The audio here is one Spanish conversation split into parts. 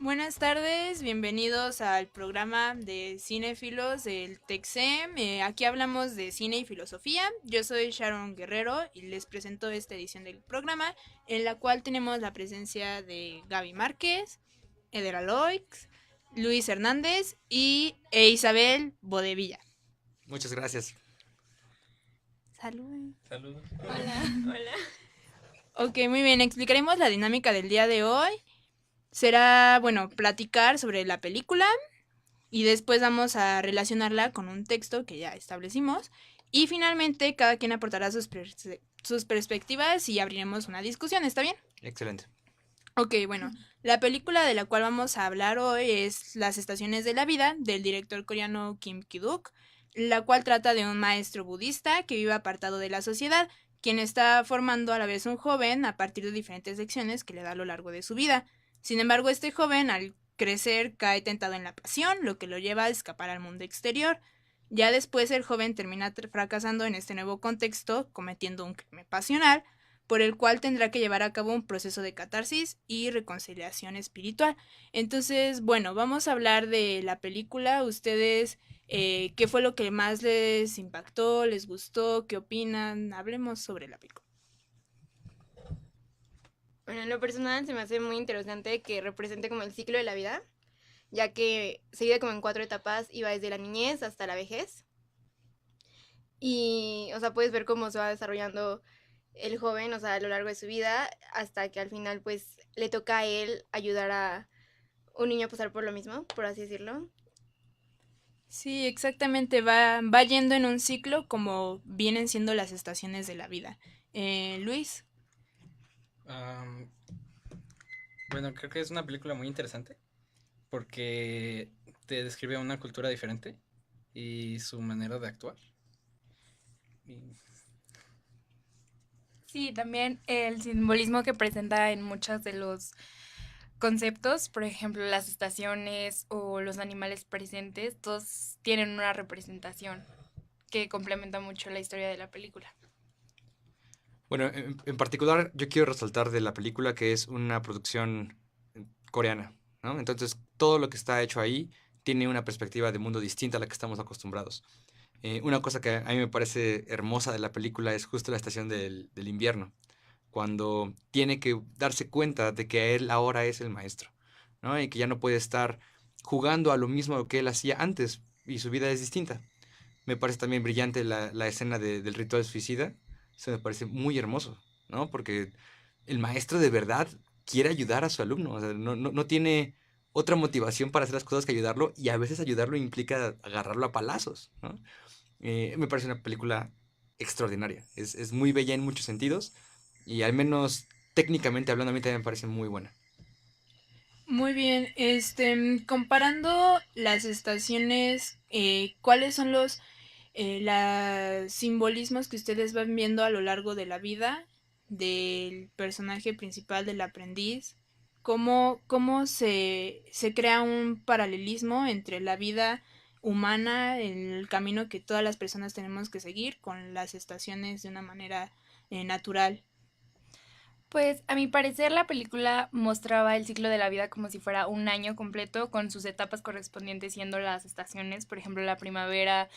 Buenas tardes, bienvenidos al programa de Cinéfilos del TECSEM. Aquí hablamos de cine y filosofía. Yo soy Sharon Guerrero y les presento esta edición del programa, en la cual tenemos la presencia de Gaby Márquez, Eder Aloix, Luis Hernández e Isabel Bodevilla. Muchas gracias. Salud. Salud. Hola, hola. Ok, muy bien, explicaremos la dinámica del día de hoy. Será, bueno, platicar sobre la película, y después vamos a relacionarla con un texto que ya establecimos y finalmente cada quien aportará sus perspectivas y abriremos una discusión, ¿está bien? Excelente. Ok, bueno, la película de la cual vamos a hablar hoy es Las estaciones de la vida, del director coreano Kim Ki-duk, la cual trata de un maestro budista que vive apartado de la sociedad, quien está formando a la vez un joven a partir de diferentes lecciones que le da a lo largo de su vida. Sin embargo, este joven al crecer cae tentado en la pasión, lo que lo lleva a escapar al mundo exterior. Ya después el joven termina fracasando en este nuevo contexto, cometiendo un crimen pasional, por el cual tendrá que llevar a cabo un proceso de catarsis y reconciliación espiritual. Entonces, bueno, vamos a hablar de la película. Ustedes, ¿qué fue lo que más les impactó, les gustó, qué opinan? Hablemos sobre la película. Bueno, en lo personal se me hace muy interesante que represente como el ciclo de la vida, ya que se divide como en 4 etapas y va desde la niñez hasta la vejez. Y, o sea, puedes ver cómo se va desarrollando el joven, o sea, a lo largo de su vida, hasta que al final, pues, le toca a él ayudar a un niño a pasar por lo mismo, por así decirlo. Sí, exactamente, va yendo en un ciclo como vienen siendo las estaciones de la vida. Luis. Am, bueno, creo que es una película muy interesante porque te describe una cultura diferente y su manera de actuar. Y, Sí, también el simbolismo que presenta en muchos de los conceptos, por ejemplo, las estaciones o los animales presentes, todos tienen una representación que complementa mucho la historia de la película. Bueno, en particular yo quiero resaltar de la película que es una producción coreana, ¿no? Entonces todo lo que está hecho ahí tiene una perspectiva de mundo distinta a la que estamos acostumbrados. Una cosa que a mí me parece hermosa de la película es justo la estación del invierno, cuando tiene que darse cuenta de que él ahora es el maestro, ¿no? Y que ya no puede estar jugando a lo mismo que él hacía antes y su vida es distinta. Me parece también brillante la escena del ritual suicida. Eso me parece muy hermoso, ¿no? Porque el maestro de verdad quiere ayudar a su alumno. O sea, no tiene otra motivación para hacer las cosas que ayudarlo y a veces ayudarlo implica agarrarlo a palazos, ¿no? Me parece una película extraordinaria. Es muy bella en muchos sentidos y al menos técnicamente hablando a mí también me parece muy buena. Muy bien, comparando las estaciones, ¿cuáles son los simbolismos que ustedes van viendo a lo largo de la vida del personaje principal, del aprendiz? ¿Cómo se crea un paralelismo entre la vida humana, el camino que todas las personas tenemos que seguir, con las estaciones de una manera natural? Pues a mi parecer la película mostraba el ciclo de la vida como si fuera un año completo con sus etapas correspondientes siendo las estaciones, por ejemplo la primavera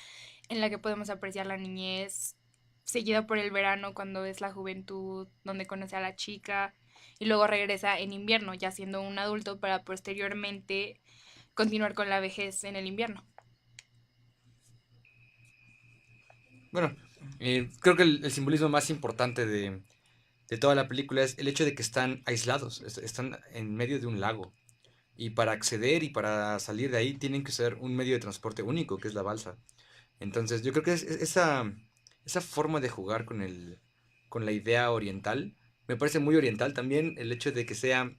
en la que podemos apreciar la niñez, seguida por el verano cuando es la juventud, donde conoce a la chica y luego regresa en invierno ya siendo un adulto para posteriormente continuar con la vejez en el invierno. Bueno, creo que el simbolismo más importante de toda la película es el hecho de que están aislados, están en medio de un lago. Y para acceder y para salir de ahí tienen que usar un medio de transporte único, que es la balsa. Entonces, yo creo que esa forma de jugar con la idea oriental, me parece muy oriental también el hecho de que sea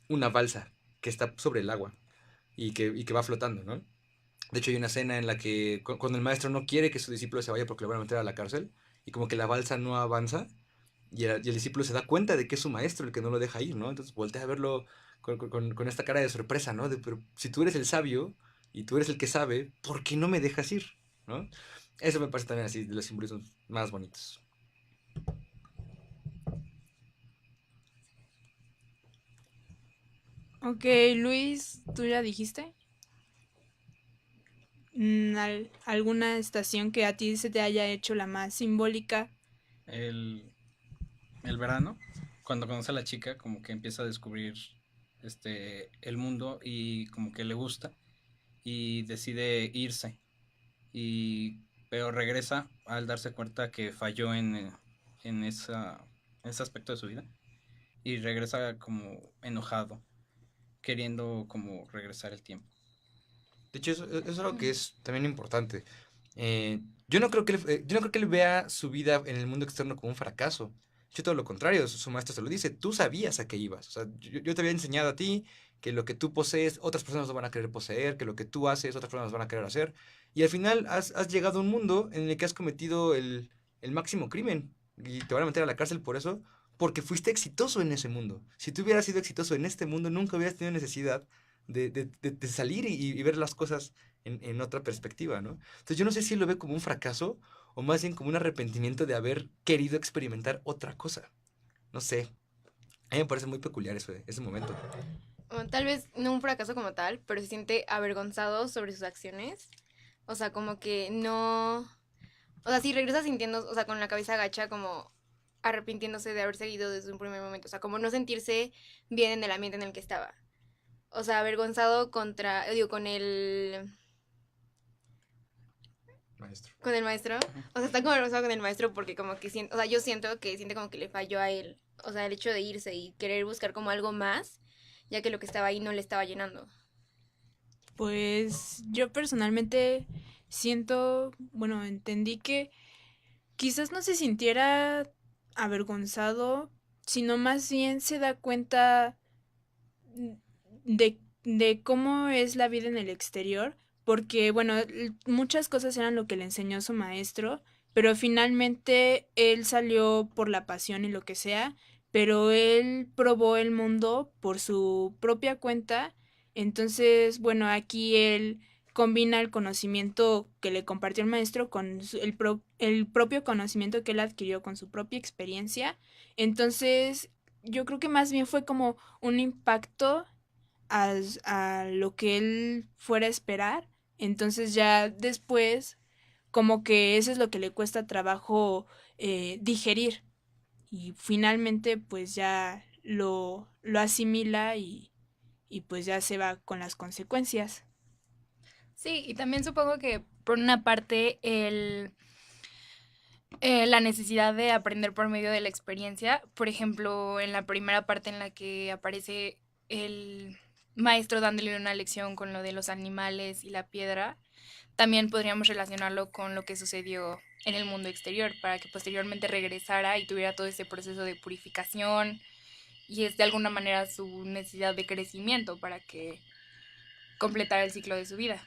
una balsa que está sobre el agua y que va flotando, ¿no? De hecho, hay una escena en la que cuando el maestro no quiere que su discípulo se vaya porque lo van a meter a la cárcel, y como que la balsa no avanza, y el discípulo se da cuenta de que es su maestro el que no lo deja ir, ¿no? Entonces voltea a verlo con esta cara de sorpresa, ¿no? Pero si tú eres el sabio y tú eres el que sabe, ¿por qué no me dejas ir? ¿No? Eso me parece también así de los simbolismos más bonitos. Ok, Luis, ¿tú ya dijiste? ¿Alguna estación que a ti se te haya hecho la más simbólica? El, el verano, cuando conoce a la chica, como que empieza a descubrir el mundo y como que le gusta y decide irse. Y, pero regresa al darse cuenta que falló en ese aspecto de su vida. Y regresa como enojado, queriendo como regresar el tiempo. De hecho, eso es algo que es también importante. Yo no creo que yo no creo que él vea su vida en el mundo externo como un fracaso. Yo todo lo contrario, su maestro se lo dice, tú sabías a qué ibas. O sea, yo te había enseñado a ti que lo que tú posees, otras personas lo van a querer poseer, que lo que tú haces, otras personas lo van a querer hacer. Y al final has llegado a un mundo en el que has cometido el máximo crimen. Y te van a meter a la cárcel por eso, porque fuiste exitoso en ese mundo. Si tú hubieras sido exitoso en este mundo, nunca hubieras tenido necesidad de salir y ver las cosas en otra perspectiva, ¿no? Entonces yo no sé si él lo ve como un fracaso o más bien como un arrepentimiento de haber querido experimentar otra cosa. No sé. A mí me parece muy peculiar eso, ese momento. O tal vez no un fracaso como tal, pero se siente avergonzado sobre sus acciones. O sea, como que no... O sea, si regresa sintiendo, o sea, con la cabeza agacha, como arrepintiéndose de haber seguido desde un primer momento. O sea, como no sentirse bien en el ambiente en el que estaba. O sea, avergonzado contra, digo, Maestro. con el maestro. O sea, está como avergonzado con el maestro porque como que siente, o sea, yo siento que siente como que le falló a él. O sea, el hecho de irse y querer buscar como algo más, ya que lo que estaba ahí no le estaba llenando. Pues yo personalmente siento, bueno, entendí que quizás no se sintiera avergonzado, sino más bien se da cuenta de cómo es la vida en el exterior, porque bueno, muchas cosas eran lo que le enseñó su maestro, pero finalmente él salió por la pasión y lo que sea, pero él probó el mundo por su propia cuenta, entonces bueno, aquí él combina el conocimiento que le compartió el maestro con el propio conocimiento que él adquirió con su propia experiencia, entonces yo creo que más bien fue como un impacto a lo que él fuera a esperar. Entonces ya después, como que eso es lo que le cuesta trabajo digerir. Y finalmente pues ya lo asimila y pues ya se va con las consecuencias. Sí, y también supongo que por una parte la necesidad de aprender por medio de la experiencia, por ejemplo, en la primera parte en la que aparece el maestro dándole una lección con lo de los animales y la piedra, también podríamos relacionarlo con lo que sucedió en el mundo exterior, para que posteriormente regresara y tuviera todo ese proceso de purificación y es de alguna manera su necesidad de crecimiento para que completara el ciclo de su vida.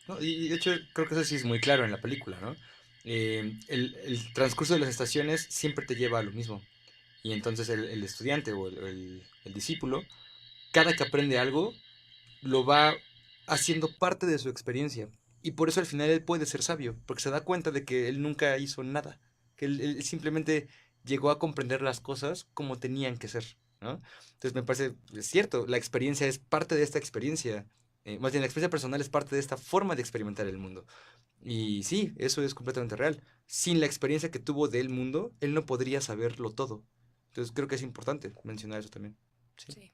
¿No? Y de hecho creo que eso sí es muy claro en la película, ¿no? El transcurso de las estaciones siempre te lleva a lo mismo. Y entonces el estudiante o el discípulo, cada que aprende algo, lo va haciendo parte de su experiencia. Y por eso al final él puede ser sabio, porque se da cuenta de que él nunca hizo nada, que él simplemente llegó a comprender las cosas como tenían que ser, ¿no? Entonces me parece, es cierto, la experiencia es parte de esta experiencia, más bien la experiencia personal es parte de esta forma de experimentar el mundo. Y sí, eso es completamente real. Sin la experiencia que tuvo del mundo, él no podría saberlo todo. Entonces creo que es importante mencionar eso también. Sí. Sí.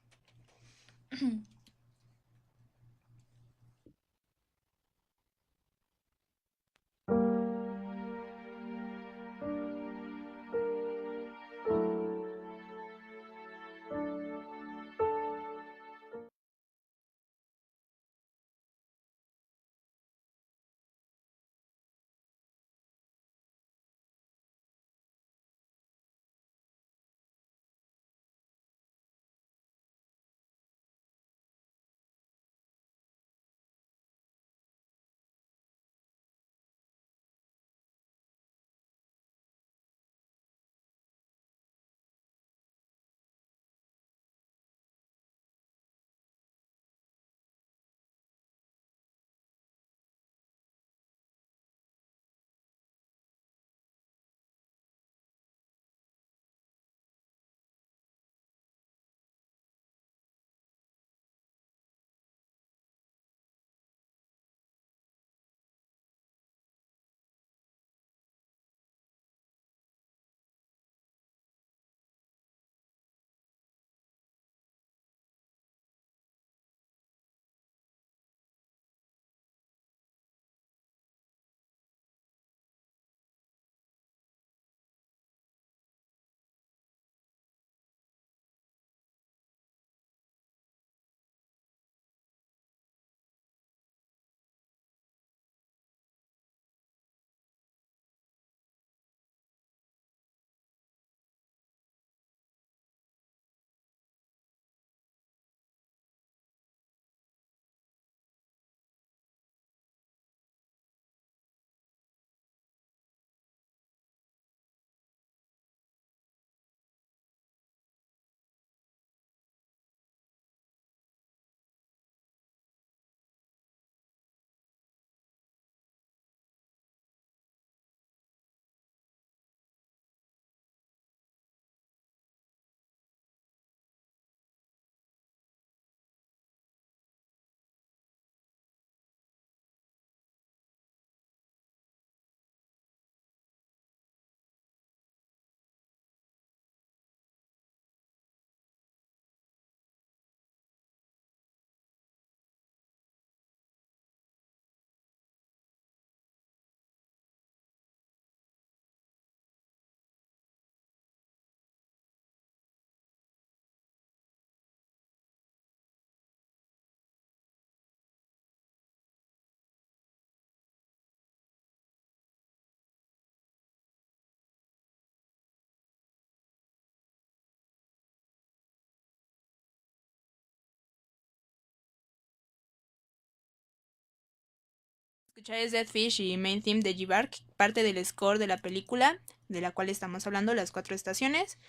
Escucháis Dead Fish y Main Theme de G-Bark, parte del score de la película, de la cual estamos hablando, Las Cuatro Estaciones.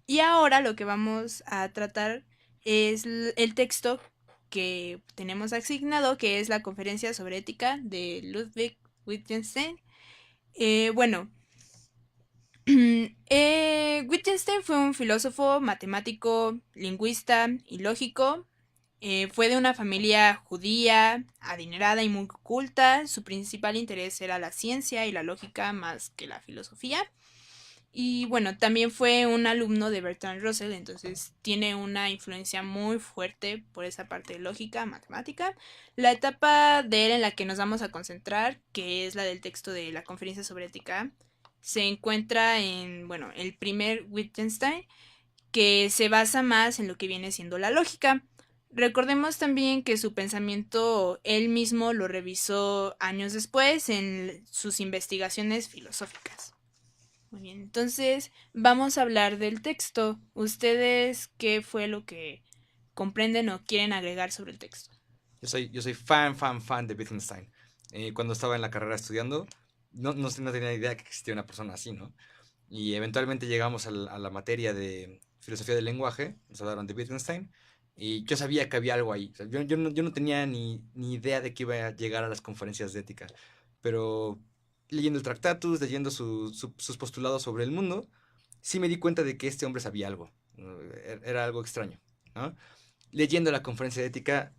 Y ahora lo que vamos a tratar es el texto que tenemos asignado, que es la Conferencia sobre Ética de Ludwig Wittgenstein. Bueno, Wittgenstein fue un filósofo, matemático, lingüista y lógico. Fue de una familia judía, adinerada y muy culta. Su principal interés era la ciencia y la lógica más que la filosofía. Y bueno, también fue un alumno de Bertrand Russell, entonces tiene una influencia muy fuerte por esa parte de lógica, matemática. La etapa de él en la que nos vamos a concentrar, que es la del texto de la Conferencia sobre Ética, se encuentra en, bueno, el primer Wittgenstein, que se basa más en lo que viene siendo la lógica. Recordemos también que su pensamiento él mismo lo revisó años después en sus investigaciones filosóficas. Muy bien, entonces vamos a hablar del texto. ¿Ustedes qué fue lo que comprenden o quieren agregar sobre el texto? Yo soy fan de Wittgenstein. Cuando estaba en la carrera estudiando, no tenía idea que existía una persona así, ¿no? Y eventualmente llegamos a la materia de filosofía del lenguaje, nos hablaron de Wittgenstein, y yo sabía que había algo ahí. O sea, yo no tenía ni idea de que iba a llegar a las conferencias de ética, pero leyendo el Tractatus, leyendo sus postulados sobre el mundo, sí me di cuenta de que este hombre sabía algo. Era algo extraño, ¿no? Leyendo la conferencia de ética,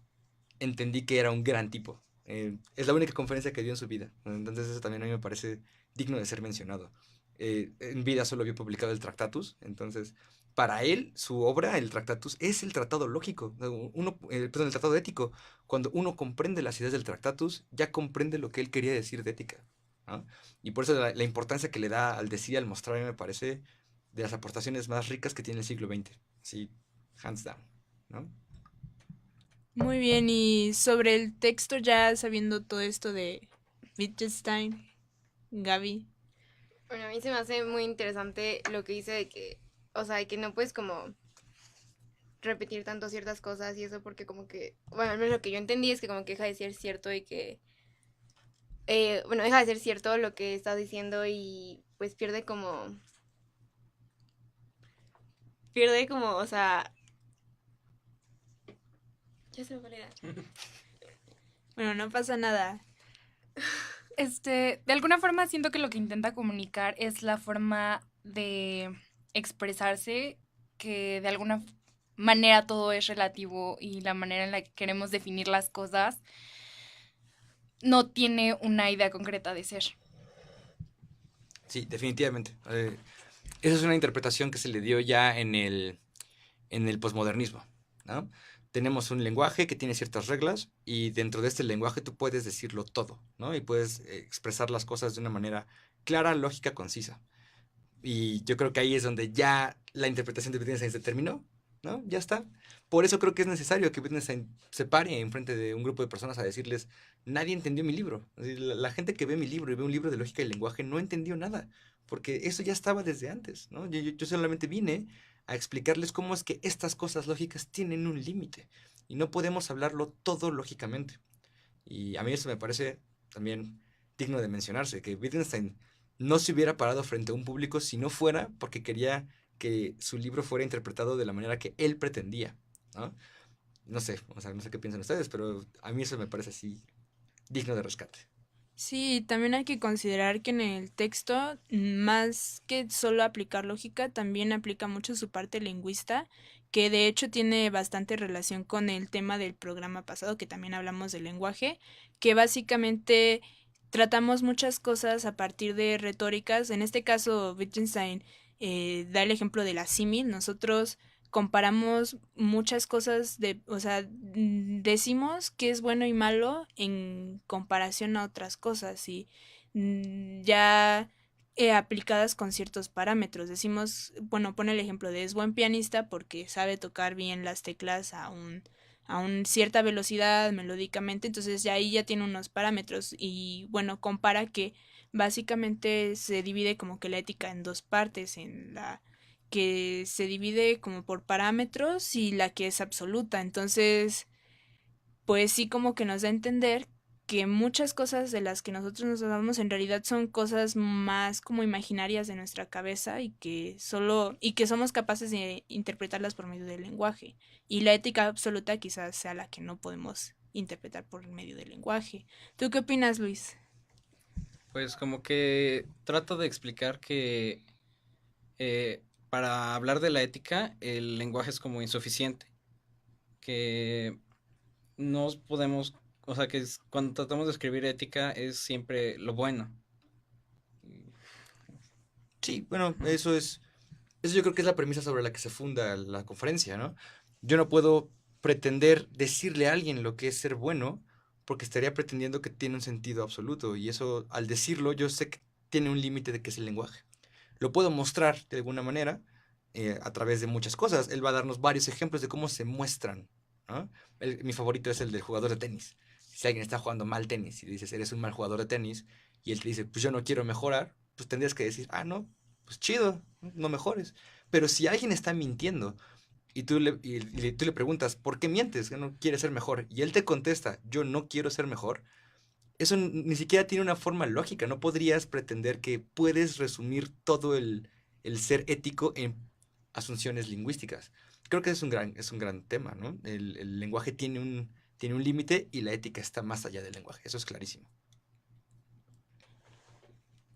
entendí que era un gran tipo. Es la única conferencia que dio en su vida. Entonces eso también a mí me parece digno de ser mencionado. En vida solo había publicado el Tractatus, entonces para él su obra, el Tractatus, es el tratado lógico, perdón, el tratado ético. Cuando uno comprende las ideas del Tractatus, ya comprende lo que él quería decir de ética, ¿no? Y por eso la importancia que le da al decir y al mostrar, a mí me parece de las aportaciones más ricas que tiene el siglo XX. Sí, hands down, ¿no? Muy bien, y sobre el texto ya sabiendo todo esto de Wittgenstein, Gaby. Bueno, a mí se me hace muy interesante lo que dice de que, o sea, de que no puedes como repetir tanto ciertas cosas y eso porque como que, bueno, al menos lo que yo entendí es que como que deja de ser cierto y que, bueno, deja de ser cierto lo que estás diciendo y pues pierde como, o sea, ya se me fue la idea. Bueno, no pasa nada. De alguna forma siento que lo que intenta comunicar es la forma de expresarse, que de alguna manera todo es relativo y la manera en la que queremos definir las cosas no tiene una idea concreta de ser. Sí, definitivamente. Esa es una interpretación que se le dio ya en el posmodernismo, ¿no? Tenemos un lenguaje que tiene ciertas reglas y dentro de este lenguaje tú puedes decirlo todo, ¿no? Y puedes expresar las cosas de una manera clara, lógica, concisa. Y yo creo que ahí es donde ya la interpretación de Wittgenstein se terminó, ¿no? Ya está. Por eso creo que es necesario que Wittgenstein se pare enfrente de un grupo de personas a decirles, nadie entendió mi libro. Es decir, la gente que ve mi libro y ve un libro de lógica y lenguaje no entendió nada, porque eso ya estaba desde antes, ¿no? Yo solamente vine a explicarles cómo es que estas cosas lógicas tienen un límite y no podemos hablarlo todo lógicamente. Y a mí eso me parece también digno de mencionarse, que Wittgenstein no se hubiera parado frente a un público si no fuera porque quería que su libro fuera interpretado de la manera que él pretendía, ¿no? No sé, o sea, no sé qué piensan ustedes, pero a mí eso me parece así digno de rescate. Sí, también hay que considerar que en el texto, más que solo aplicar lógica, también aplica mucho su parte lingüista, que de hecho tiene bastante relación con el tema del programa pasado, que también hablamos del lenguaje, que básicamente tratamos muchas cosas a partir de retóricas. En este caso, Wittgenstein da el ejemplo de la símil. Nosotros comparamos muchas cosas o sea, decimos que es bueno y malo en comparación a otras cosas y ya aplicadas con ciertos parámetros. Decimos, bueno, pone el ejemplo de es buen pianista porque sabe tocar bien las teclas a un cierta velocidad melódicamente, entonces ya ahí ya tiene unos parámetros y bueno, compara que básicamente se divide como que la ética en dos partes, en la que se divide como por parámetros y la que es absoluta. Entonces, pues sí como que nos da a entender que muchas cosas de las que nosotros nos hablamos en realidad son cosas más como imaginarias de nuestra cabeza y que somos capaces de interpretarlas por medio del lenguaje. Y la ética absoluta quizás sea la que no podemos interpretar por medio del lenguaje. ¿Tú qué opinas, Luis? Pues como que trato de explicar que para hablar de la ética el lenguaje es como insuficiente, que no podemos, o sea, cuando tratamos de escribir ética es siempre lo bueno. Sí, bueno, eso yo creo que es la premisa sobre la que se funda la conferencia, ¿no? Yo no puedo pretender decirle a alguien lo que es ser bueno porque estaría pretendiendo que tiene un sentido absoluto y eso, al decirlo, yo sé que tiene un límite de que es el lenguaje. Lo puedo mostrar de alguna manera a través de muchas cosas. Él va a darnos varios ejemplos de cómo se muestran, ¿no? Mi favorito es el del jugador de tenis. Si alguien está jugando mal tenis y le dices, eres un mal jugador de tenis, y él te dice, pues yo no quiero mejorar, pues tendrías que decir, ah, no, pues chido, no mejores. Pero si alguien está mintiendo y tú le preguntas, ¿por qué mientes? Que no quieres ser mejor. Y él te contesta, yo no quiero ser mejor. Eso ni siquiera tiene una forma lógica. No podrías pretender que puedes resumir todo el ser ético en asunciones lingüísticas. Creo que es un gran tema, ¿no? El lenguaje tiene un límite y la ética está más allá del lenguaje. Eso es clarísimo.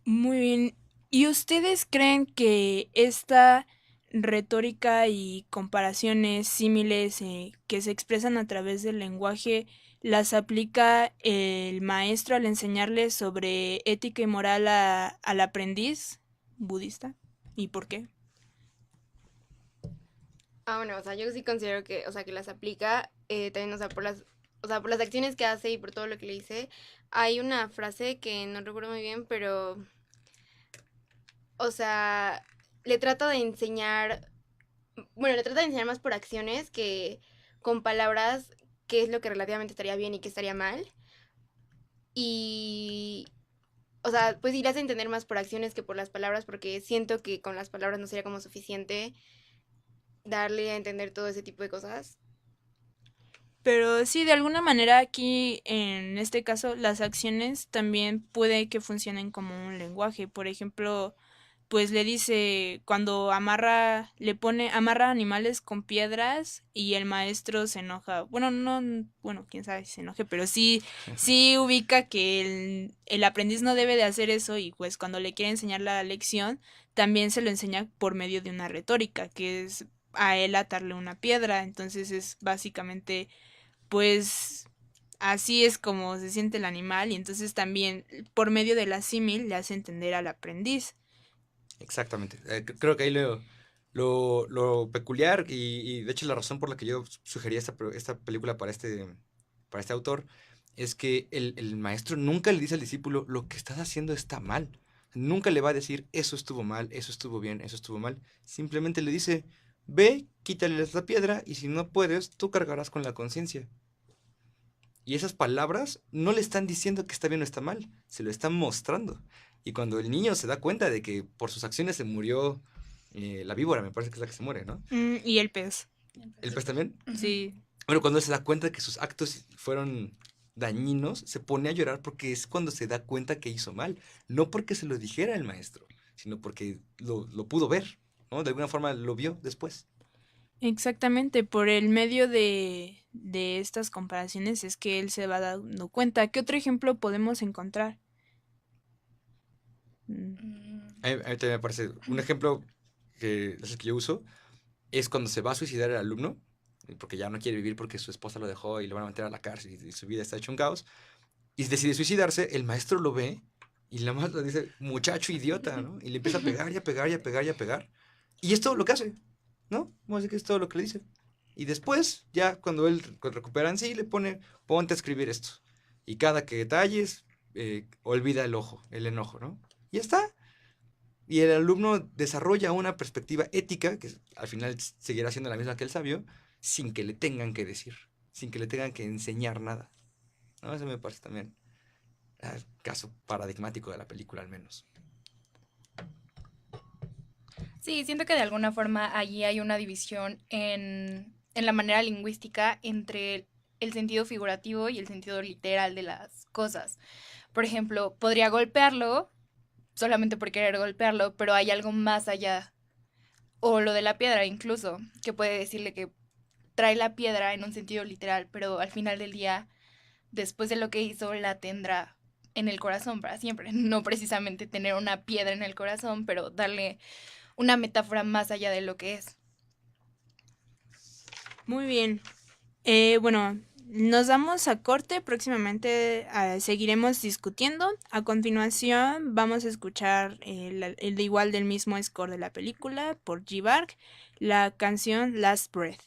Muy bien. ¿Y ustedes creen que esta retórica y comparaciones símiles que se expresan a través del lenguaje las aplica el maestro al enseñarle sobre ética y moral al aprendiz budista? ¿Y por qué? Bueno, o sea, yo sí considero que, o sea, que las aplica también, o sea, por las acciones que hace y por todo lo que le dice. Hay una frase que no recuerdo muy bien, pero, o sea, le trata de enseñar, bueno, le trata de enseñar más por acciones que con palabras, qué es lo que relativamente estaría bien y qué estaría mal. Y, o sea, pues sí le hace entender más por acciones que por las palabras, porque siento que con las palabras no sería como suficiente darle a entender todo ese tipo de cosas. Pero sí, de alguna manera aquí, en este caso, las acciones también puede que funcionen como un lenguaje. Por ejemplo, pues le dice, cuando amarra animales con piedras y el maestro se enoja. Bueno, no, bueno, quién sabe si se enoje, pero sí ubica que el aprendiz no debe de hacer eso y pues cuando le quiere enseñar la lección, también se lo enseña por medio de una retórica, que es a él atarle una piedra. Entonces es básicamente pues así es como se siente el animal y entonces también por medio de la símil le hace entender al aprendiz. Exactamente. Creo que ahí lo peculiar y de hecho la razón por la que yo sugerí esta película para este autor es que el maestro nunca le dice al discípulo lo que estás haciendo está mal. Nunca le va a decir eso estuvo mal, eso estuvo bien, eso estuvo mal. Simplemente le dice, ve, quítale la piedra y si no puedes, tú cargarás con la conciencia. Y esas palabras no le están diciendo que está bien o está mal, se lo están mostrando. Y cuando el niño se da cuenta de que por sus acciones se murió la víbora, me parece que es la que se muere, ¿no? Y el pez. ¿El pez también? Sí. Bueno, cuando él se da cuenta de que sus actos fueron dañinos, se pone a llorar porque es cuando se da cuenta que hizo mal. No porque se lo dijera el maestro, sino porque lo pudo ver, ¿no? De alguna forma lo vio después. Exactamente, por el medio de estas comparaciones es que él se va dando cuenta. ¿Qué otro ejemplo podemos encontrar? Mm, A mí también me parece un ejemplo que es el que yo uso, es cuando se va a suicidar el alumno, porque ya no quiere vivir porque su esposa lo dejó y lo van a meter a la cárcel y su vida está hecho un caos, y decide suicidarse, el maestro lo ve y la maestra le dice, muchacho idiota, ¿no? Y le empieza a pegar y a pegar y a pegar y a pegar. Y es todo lo que hace, ¿no? Vamos a decir que es todo lo que le dice. Y después, ya cuando él recupera en sí, le pone, ponte a escribir esto. Y cada que detalles, olvida el enojo, ¿no? Y ya está. Y el alumno desarrolla una perspectiva ética, que al final seguirá siendo la misma que el sabio, sin que le tengan que decir, sin que le tengan que enseñar nada. ¿No? Eso me parece también el caso paradigmático de la película, al menos. Sí, siento que de alguna forma allí hay una división en la manera lingüística entre el sentido figurativo y el sentido literal de las cosas. Por ejemplo, podría golpearlo solamente por querer golpearlo, pero hay algo más allá. O lo de la piedra incluso, que puede decirle que trae la piedra en un sentido literal, pero al final del día, después de lo que hizo, la tendrá en el corazón para siempre. No precisamente tener una piedra en el corazón, pero darle una metáfora más allá de lo que es. Muy bien. Bueno, nos damos a corte. Próximamente seguiremos discutiendo. A continuación vamos a escuchar el de igual del mismo score de la película por G-Bark, la canción Last Breath.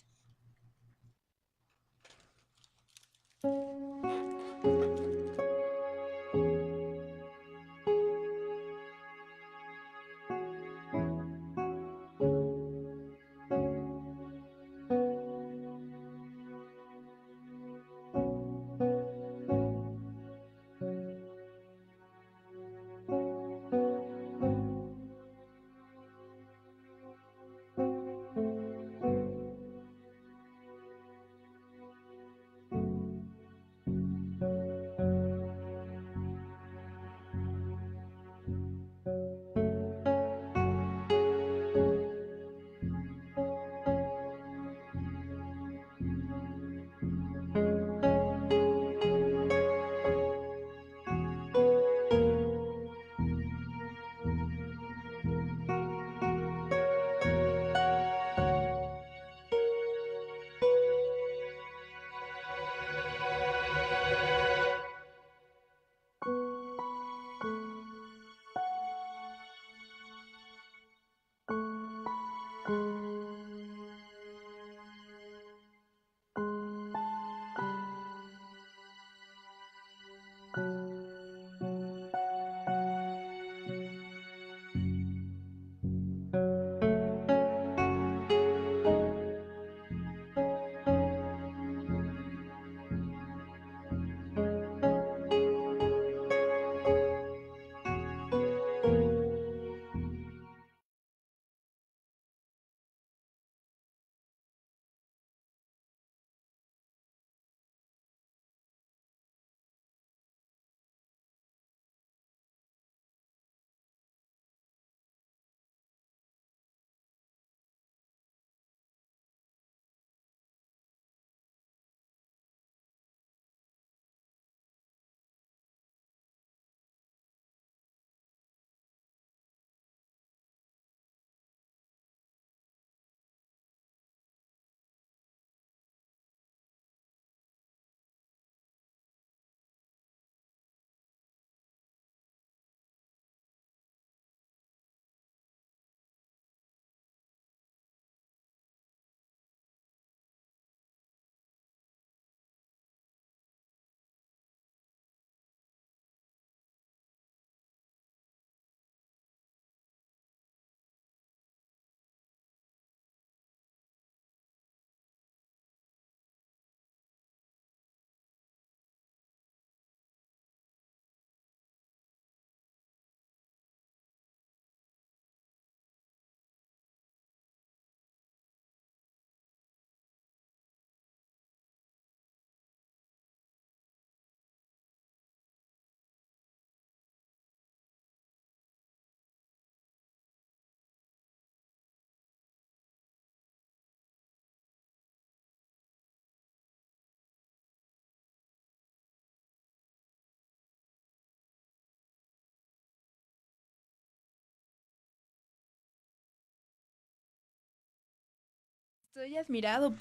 Estoy admirado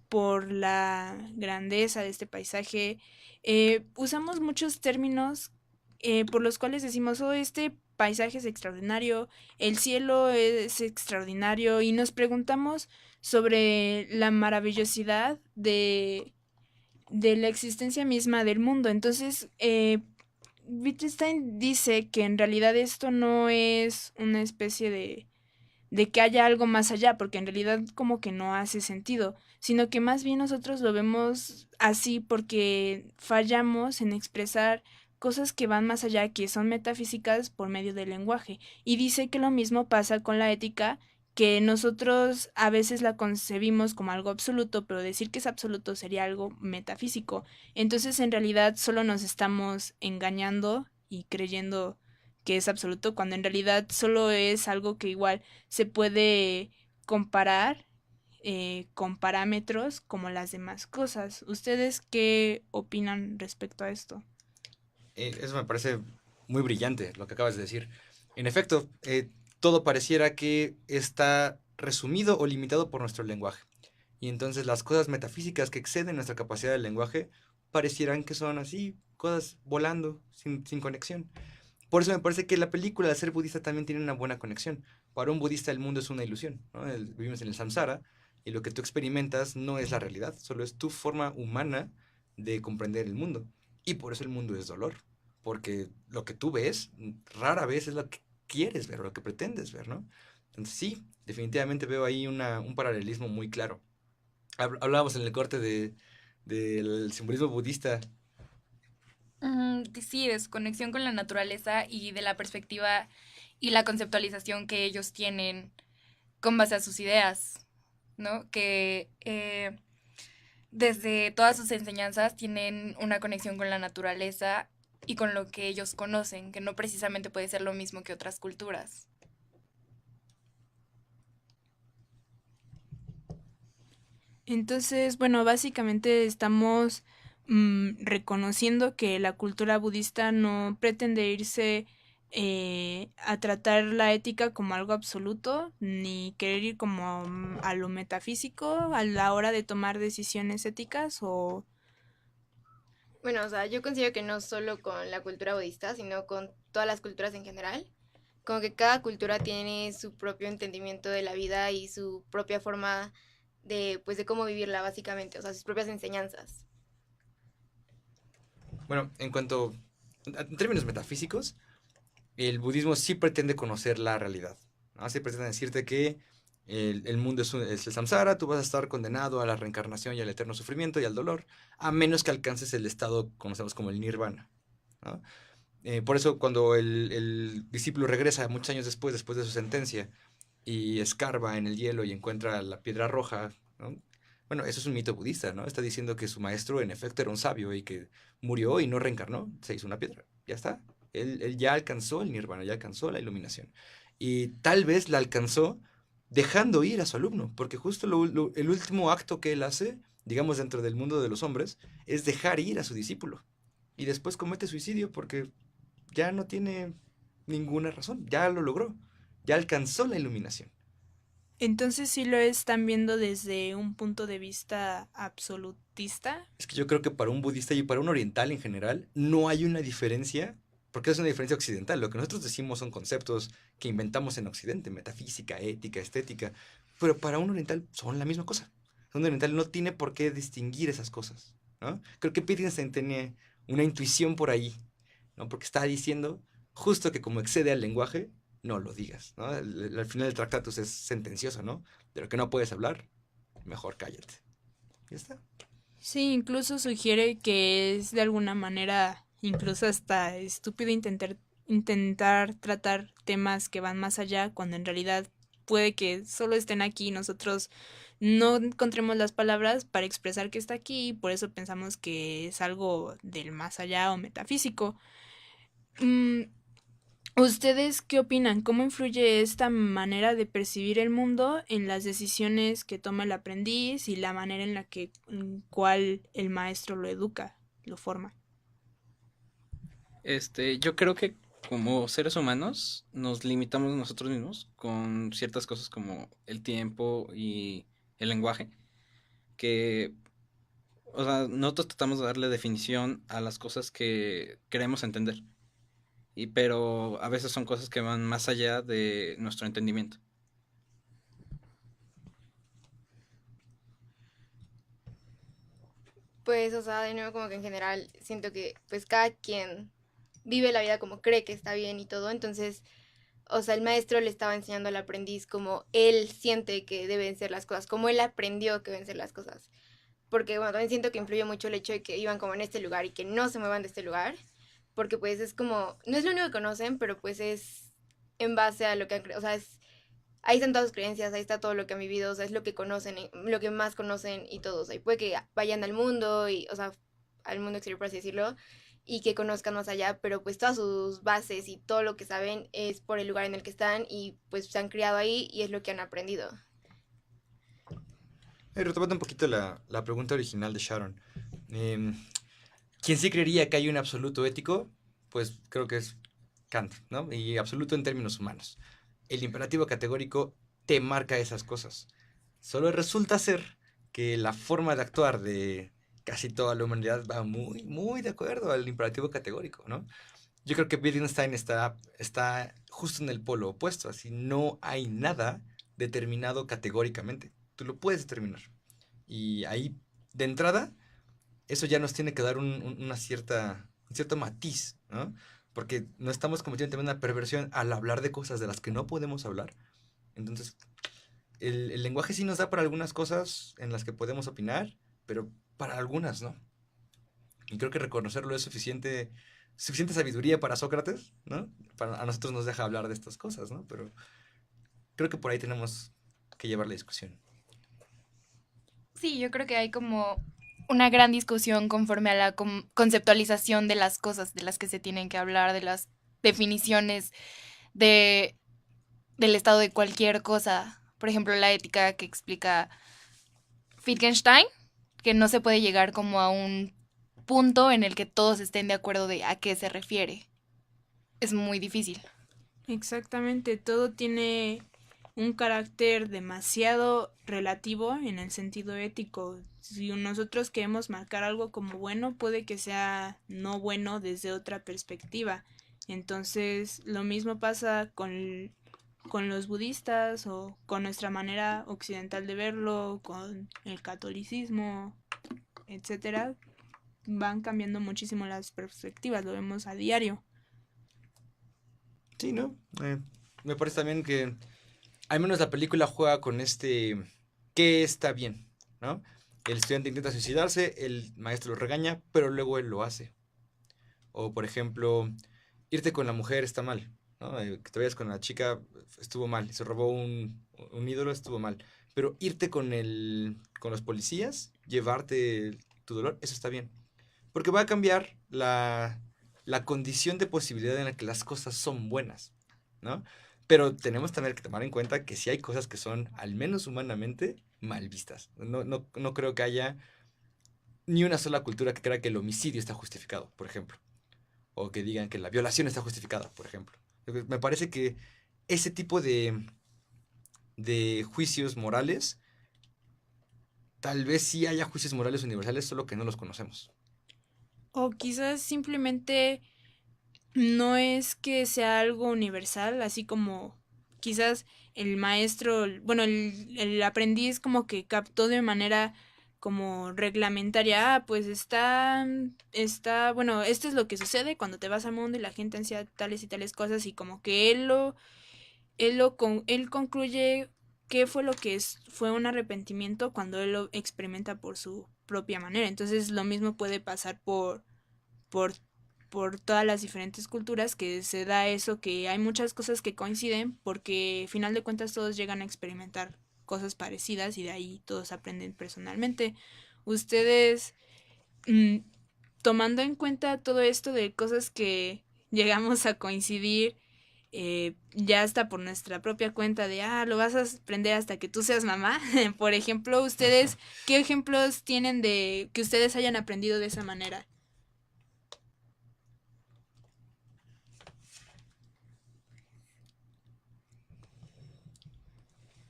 por la grandeza de este paisaje. Usamos muchos términos por los cuales decimos, oh, este paisaje es extraordinario, el cielo es extraordinario, y nos preguntamos sobre la maravillosidad de la existencia misma del mundo. Entonces, Wittgenstein dice que en realidad esto no es una especie de que haya algo más allá, porque en realidad como que no hace sentido, sino que más bien nosotros lo vemos así porque fallamos en expresar cosas que van más allá, que son metafísicas por medio del lenguaje. Y dice que lo mismo pasa con la ética, que nosotros a veces la concebimos como algo absoluto, pero decir que es absoluto sería algo metafísico. Entonces, en realidad, solo nos estamos engañando y creyendo que es absoluto, cuando en realidad solo es algo que igual se puede comparar con parámetros como las demás cosas. ¿Ustedes qué opinan respecto a esto? Eso me parece muy brillante lo que acabas de decir. En efecto, todo pareciera que está resumido o limitado por nuestro lenguaje. Y entonces las cosas metafísicas que exceden nuestra capacidad del lenguaje parecieran que son así, cosas volando, sin conexión. Por eso me parece que la película de ser budista también tiene una buena conexión. Para un budista el mundo es una ilusión, ¿no? Vivimos en el samsara y lo que tú experimentas no es la realidad, solo es tu forma humana de comprender el mundo. Y por eso el mundo es dolor, porque lo que tú ves rara vez es lo que quieres ver o lo que pretendes ver, ¿no? Entonces sí, definitivamente veo ahí un paralelismo muy claro. Hablábamos en el corte del simbolismo budista. Sí, de su conexión con la naturaleza y de la perspectiva y la conceptualización que ellos tienen con base a sus ideas, ¿no? Que desde todas sus enseñanzas tienen una conexión con la naturaleza y con lo que ellos conocen, que no precisamente puede ser lo mismo que otras culturas. Entonces, bueno, básicamente estamos reconociendo que la cultura budista no pretende irse a tratar la ética como algo absoluto, ni querer ir como a lo metafísico a la hora de tomar decisiones éticas o... Bueno, o sea, yo considero que no solo con la cultura budista, sino con todas las culturas en general. Como que cada cultura tiene su propio entendimiento de la vida y su propia forma de, pues, de cómo vivirla, básicamente. O sea, sus propias enseñanzas. Bueno, en términos metafísicos, el budismo sí pretende conocer la realidad, ¿no? Sí pretende decirte que el mundo es el samsara, tú vas a estar condenado a la reencarnación y al eterno sufrimiento y al dolor, a menos que alcances el estado que conocemos como el nirvana, ¿no? Por eso cuando el discípulo regresa muchos años después de su sentencia, y escarba en el hielo y encuentra la piedra roja, ¿no? Bueno, eso es un mito budista, ¿no? Está diciendo que su maestro en efecto era un sabio y que murió y no reencarnó, se hizo una piedra, ya está. Él ya alcanzó el nirvana, ya alcanzó la iluminación. Y tal vez la alcanzó dejando ir a su alumno, porque justo el último acto que él hace, digamos dentro del mundo de los hombres, es dejar ir a su discípulo. Y después comete suicidio porque ya no tiene ninguna razón, ya lo logró, ya alcanzó la iluminación. Entonces sí lo están viendo desde un punto de vista absolutista. Es que yo creo que para un budista y para un oriental en general no hay una diferencia, porque es una diferencia occidental. Lo que nosotros decimos son conceptos que inventamos en Occidente, metafísica, ética, estética, pero para un oriental son la misma cosa. Un oriental no tiene por qué distinguir esas cosas, ¿no? Creo que Wittgenstein tenía una intuición por ahí, ¿no? Porque está diciendo justo que como excede al lenguaje, no lo digas, ¿no? Al final del Tractatus es sentencioso, ¿no? De lo que no puedes hablar, mejor cállate. Ya está. Sí, incluso sugiere que es de alguna manera, incluso hasta estúpido intentar tratar temas que van más allá, cuando en realidad puede que solo estén aquí y nosotros no encontremos las palabras para expresar que está aquí, y por eso pensamos que es algo del más allá o metafísico. Mm, ¿Ustedes qué opinan? ¿Cómo influye esta manera de percibir el mundo en las decisiones que toma el aprendiz y la manera en cual el maestro lo educa, lo forma? Yo creo que como seres humanos nos limitamos nosotros mismos con ciertas cosas como el tiempo y el lenguaje, que, o sea, nosotros tratamos de darle definición a las cosas que queremos entender, pero a veces son cosas que van más allá de nuestro entendimiento. Pues, o sea, de nuevo como que en general siento que pues cada quien vive la vida como cree que está bien y todo, entonces, o sea, el maestro le estaba enseñando al aprendiz como él siente que deben ser las cosas, como él aprendió que deben ser las cosas. Porque, bueno, también siento que influye mucho el hecho de que iban como en este lugar y que no se muevan de este lugar, porque pues es como, no es lo único que conocen, pero pues es en base a lo que han creado, o sea, es ahí están todas sus creencias, ahí está todo lo que han vivido, o sea, es lo que conocen, lo que más conocen y todo, o sea, y puede que vayan al mundo, y, o sea, al mundo exterior, por así decirlo, y que conozcan más allá, pero pues todas sus bases y todo lo que saben es por el lugar en el que están y pues se han criado ahí y es lo que han aprendido. Retomando un poquito la pregunta original de Sharon. em, ¿Quién sí creería que hay un absoluto ético? Pues creo que es Kant, ¿no? Y absoluto en términos humanos. El imperativo categórico te marca esas cosas. Solo resulta ser que la forma de actuar de casi toda la humanidad va muy, muy de acuerdo al imperativo categórico, ¿no? Yo creo que Wittgenstein está justo en el polo opuesto, así no hay nada determinado categóricamente. Tú lo puedes determinar. Y ahí, de entrada, eso ya nos tiene que dar un cierto matiz, ¿no? Porque no estamos cometiendo también una perversión al hablar de cosas de las que no podemos hablar. Entonces, el lenguaje sí nos da para algunas cosas en las que podemos opinar, pero para algunas no. Y creo que reconocerlo es suficiente sabiduría para Sócrates, ¿no? A nosotros nos deja hablar de estas cosas, ¿no? Pero creo que por ahí tenemos que llevar la discusión. Sí, yo creo que hay como una gran discusión conforme a la conceptualización de las cosas de las que se tienen que hablar, de las definiciones de, del estado de cualquier cosa. Por ejemplo, la ética que explica Wittgenstein, que no se puede llegar como a un punto en el que todos estén de acuerdo de a qué se refiere. Es muy difícil. Exactamente, todo tiene un carácter demasiado relativo en el sentido ético. Si nosotros queremos marcar algo como bueno, puede que sea no bueno desde otra perspectiva. Entonces, lo mismo pasa con los budistas o con nuestra manera occidental de verlo, con el catolicismo, etcétera. Van cambiando muchísimo las perspectivas, lo vemos a diario. Sí, ¿no? Me parece también que al menos la película juega con ¿qué está bien? ¿No? El estudiante intenta suicidarse, el maestro lo regaña, pero luego él lo hace. O, por ejemplo, irte con la mujer está mal, ¿no? Que te vayas con la chica estuvo mal, se robó un ídolo estuvo mal. Pero irte con los policías, llevarte tu dolor, eso está bien. Porque va a cambiar la condición de posibilidad en la que las cosas son buenas, ¿no? Pero tenemos también que tomar en cuenta que sí hay cosas que son, al menos humanamente, mal vistas. No creo que haya ni una sola cultura que crea que el homicidio está justificado, por ejemplo. O que digan que la violación está justificada, por ejemplo. Me parece que ese tipo de juicios morales, tal vez sí haya juicios morales universales, solo que no los conocemos. O quizás simplemente no es que sea algo universal, así como quizás el maestro, bueno, el aprendiz como que captó de manera como reglamentaria, pues bueno, esto es lo que sucede cuando te vas al mundo y la gente ansía tales y tales cosas y como que él concluye qué fue lo que fue un arrepentimiento cuando él lo experimenta por su propia manera. Entonces lo mismo puede pasar por, por todas las diferentes culturas que se da eso, que hay muchas cosas que coinciden porque al final de cuentas todos llegan a experimentar cosas parecidas y de ahí todos aprenden personalmente. Ustedes, mm, tomando en cuenta todo esto de cosas que llegamos a coincidir, ya hasta por nuestra propia cuenta de, lo vas a aprender hasta que tú seas mamá. Por ejemplo, ustedes, ¿qué ejemplos tienen de que ustedes hayan aprendido de esa manera?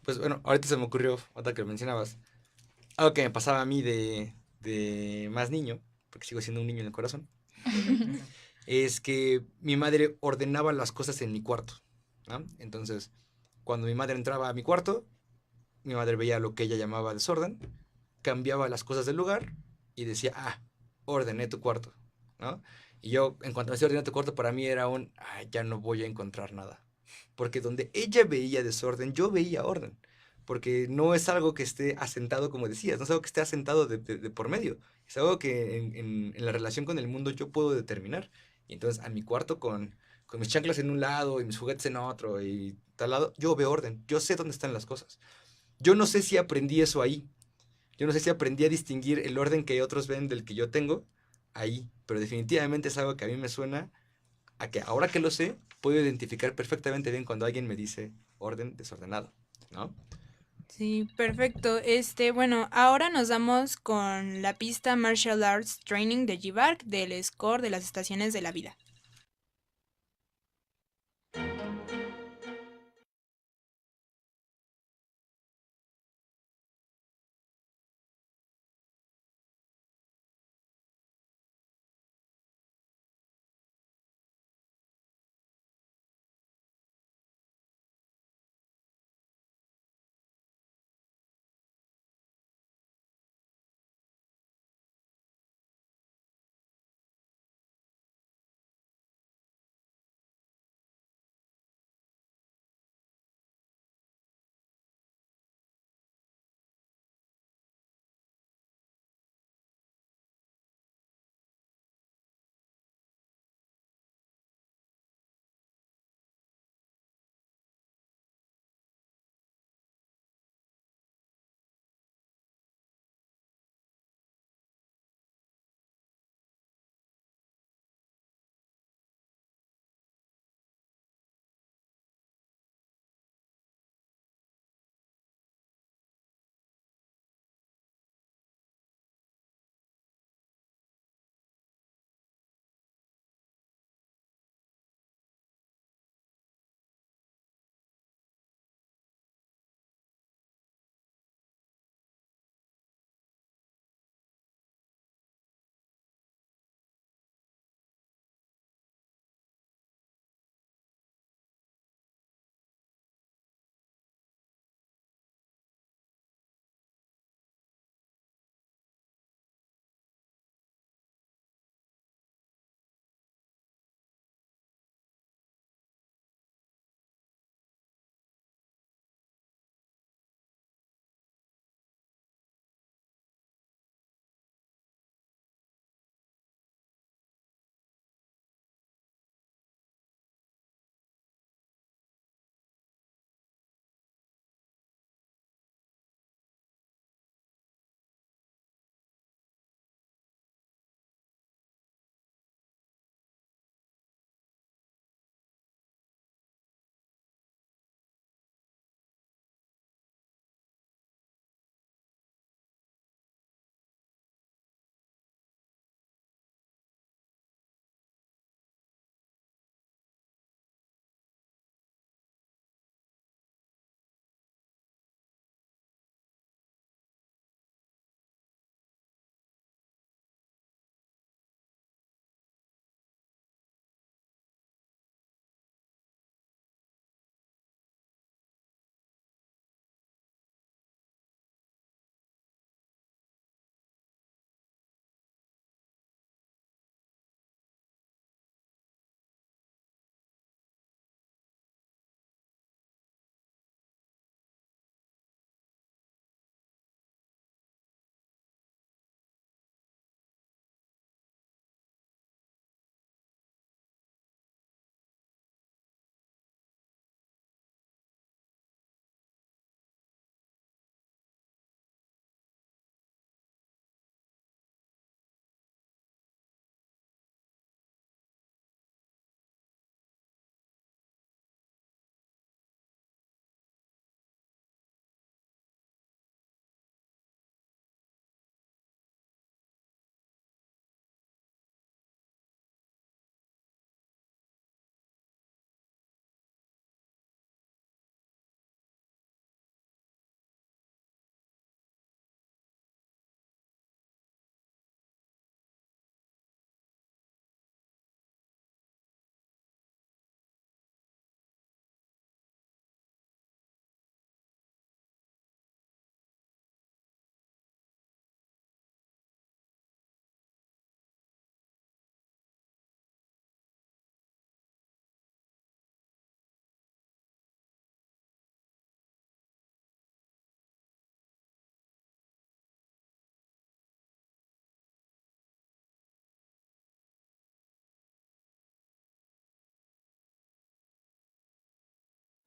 Pues bueno, ahorita se me ocurrió, ahorita que lo mencionabas, algo que me pasaba a mí de más niño, porque sigo siendo un niño en el corazón, es que mi madre ordenaba las cosas en mi cuarto, ¿no? Entonces, cuando mi madre entraba a mi cuarto, mi madre veía lo que ella llamaba desorden, cambiaba las cosas del lugar y decía, ordené tu cuarto, ¿no? Y yo, en cuanto a decir ordené tu cuarto, para mí era ya no voy a encontrar nada. Porque donde ella veía desorden, yo veía orden. Porque no es algo que esté asentado, como decías, no es algo que esté asentado de por medio. Es algo que en la relación con el mundo yo puedo determinar. Y entonces a mi cuarto con con mis chanclas en un lado y mis juguetes en otro y tal lado, yo veo orden, yo sé dónde están las cosas. Yo no sé si aprendí eso ahí, yo no sé si aprendí a distinguir el orden que otros ven del que yo tengo ahí, pero definitivamente es algo que a mí me suena a que ahora que lo sé, puedo identificar perfectamente bien cuando alguien me dice orden desordenado, ¿no? Sí, perfecto. Bueno, ahora nos damos con la pista Martial Arts Training de G-Bark del score de las estaciones de la vida.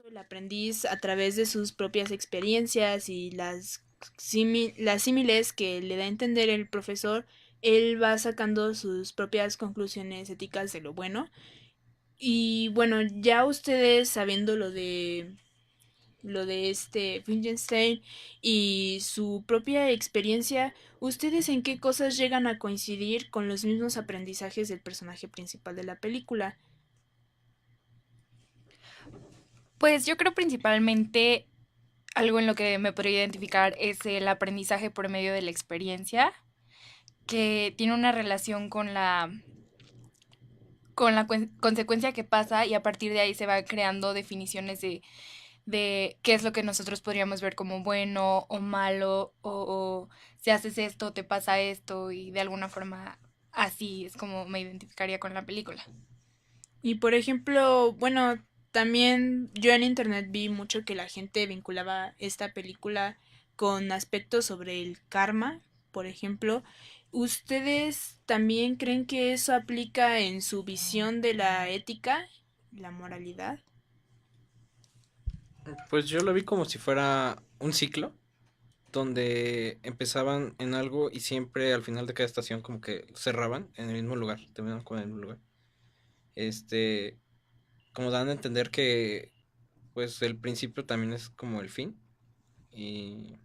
el aprendiz a través de sus propias experiencias y las símiles que le da a entender el profesor, él va sacando sus propias conclusiones éticas de lo bueno. Y bueno, ya ustedes sabiendo lo de este Wittgenstein y su propia experiencia, ¿ustedes en qué cosas llegan a coincidir con los mismos aprendizajes del personaje principal de la película? Pues yo creo principalmente algo en lo que me podría identificar es el aprendizaje por medio de la experiencia, que tiene una relación con la consecuencia que pasa y a partir de ahí se va creando definiciones de qué es lo que nosotros podríamos ver como bueno o malo o si haces esto te pasa esto y de alguna forma así es como me identificaría con la película. Y por ejemplo, bueno, también yo en internet vi mucho que la gente vinculaba esta película con aspectos sobre el karma, por ejemplo. ¿Ustedes también creen que eso aplica en su visión de la ética, la moralidad? Pues yo lo vi como si fuera un ciclo donde empezaban en algo y siempre al final de cada estación como que cerraban en el mismo lugar, terminaban con el mismo lugar. Este, como dan a entender que pues el principio también es como el fin y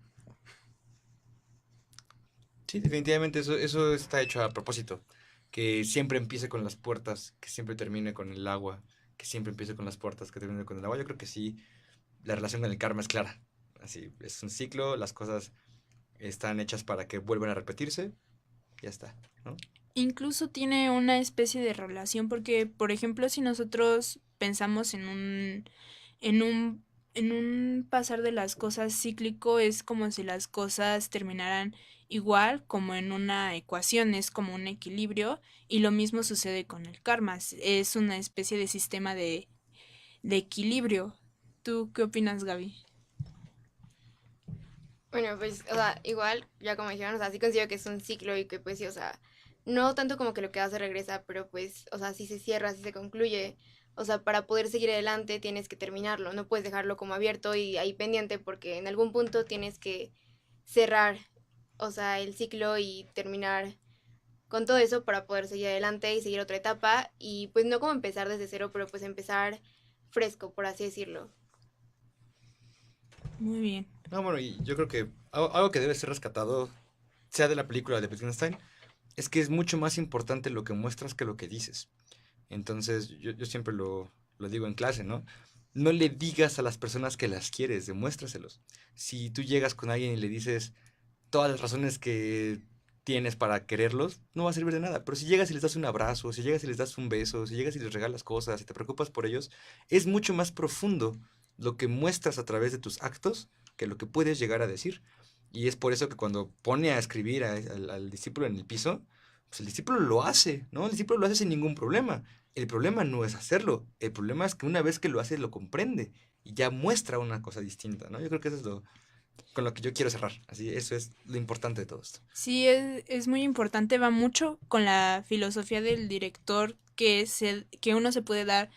Sí, definitivamente eso está hecho a propósito. Que siempre empiece con las puertas, que siempre termine con el agua, que siempre empiece con las puertas, que termine con el agua. Yo creo que sí, la relación con el karma es clara. Así, es un ciclo, las cosas están hechas para que vuelvan a repetirse, ya está, ¿no? Incluso tiene una especie de relación porque, por ejemplo, si nosotros pensamos en un, en un pasar de las cosas cíclico, es como si las cosas terminaran igual como en una ecuación, es como un equilibrio, y lo mismo sucede con el karma, es una especie de sistema de equilibrio. ¿Tú qué opinas, Gaby? Bueno, pues, o sea, igual, ya como dijeron, o sea, sí considero que es un ciclo y que pues sí, o sea, no tanto como que lo que hace regresa, pero pues, o sea, si se cierra, si se concluye, o sea, para poder seguir adelante tienes que terminarlo, no puedes dejarlo como abierto y ahí pendiente porque en algún punto tienes que cerrar, o sea, el ciclo y terminar con todo eso para poder seguir adelante y seguir otra etapa y pues no como empezar desde cero, pero pues empezar fresco, por así decirlo. Muy bien. No, bueno, y yo creo que algo que debe ser rescatado, sea de la película de Wittgenstein, es que es mucho más importante lo que muestras que lo que dices. Entonces, yo siempre lo digo en clase, ¿no? No le digas a las personas que las quieres, demuéstraselos. Si tú llegas con alguien y le dices todas las razones que tienes para quererlos, no va a servir de nada. Pero si llegas y les das un abrazo, si llegas y les das un beso, si llegas y les regalas cosas, si te preocupas por ellos, es mucho más profundo lo que muestras a través de tus actos que lo que puedes llegar a decir. Y es por eso que cuando pone a escribir al discípulo en el piso, pues el discípulo lo hace, ¿no? El discípulo lo hace sin ningún problema. El problema no es hacerlo, el problema es que una vez que lo hace lo comprende y ya muestra una cosa distinta, ¿no? Yo creo que eso es lo con lo que yo quiero cerrar. Así, eso es lo importante de todo esto. Sí, es muy importante, va mucho con la filosofía del director que uno se puede dar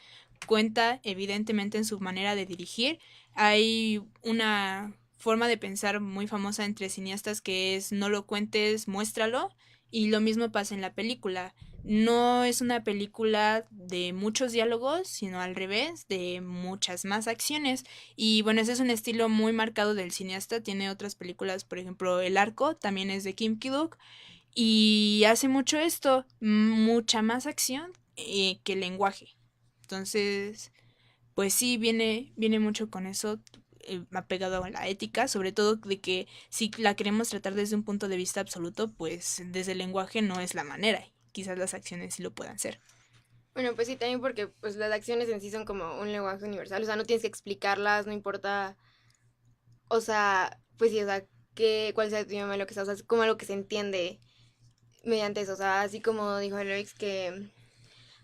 cuenta evidentemente en su manera de dirigir. Hay una forma de pensar muy famosa entre cineastas que es no lo cuentes, muéstralo, y lo mismo pasa en la película. No es una película de muchos diálogos, sino al revés, de muchas más acciones. Y bueno, ese es un estilo muy marcado del cineasta. Tiene otras películas, por ejemplo, El Arco, también es de Kim Ki-duk. Y hace mucho esto, mucha más acción que lenguaje. Entonces, pues sí, viene mucho con eso, apegado a la ética, sobre todo de que si la queremos tratar desde un punto de vista absoluto, pues desde el lenguaje no es la manera. Quizás las acciones sí lo puedan ser. Bueno, pues sí, también porque pues las acciones en sí son como un lenguaje universal, o sea, no tienes que explicarlas, no importa, o sea, pues sí, o sea, cuál sea tu idioma, lo que sea, o sea, es como algo que se entiende mediante eso, o sea, así como dijo Eloix que,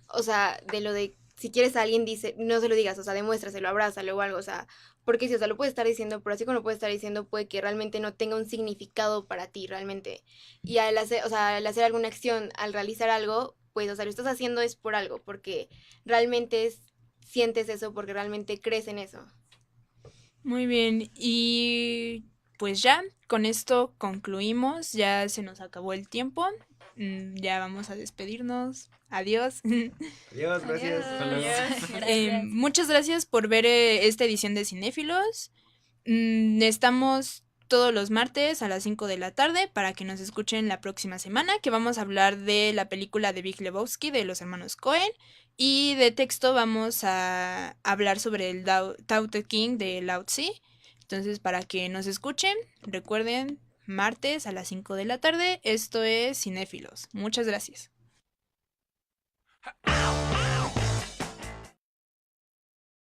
o sea, de lo de si quieres a alguien dice, no se lo digas, o sea, demuéstraselo, abrázalo o algo, o sea, porque sí, o sea, lo puede estar diciendo, pero así como lo puede estar diciendo, puede que realmente no tenga un significado para ti, realmente. Y al hacer, o sea, al hacer alguna acción, al realizar algo, pues, o sea, lo estás haciendo es por algo, porque realmente sientes eso, porque realmente crees en eso. Muy bien, y pues ya, con esto concluimos, ya se nos acabó el tiempo, ya vamos a despedirnos, adiós. Adiós, gracias. Hasta luego. Muchas gracias por ver esta edición de Cinéfilos. Estamos todos los martes a las 5 de la tarde para que nos escuchen la próxima semana, que vamos a hablar de la película de Big Lebowski de los hermanos Coen. Y de texto vamos a hablar sobre el Tao Te King de Lao Tzu. Entonces, para que nos escuchen, recuerden, martes a las 5 de la tarde, esto es Cinéfilos. Muchas gracias.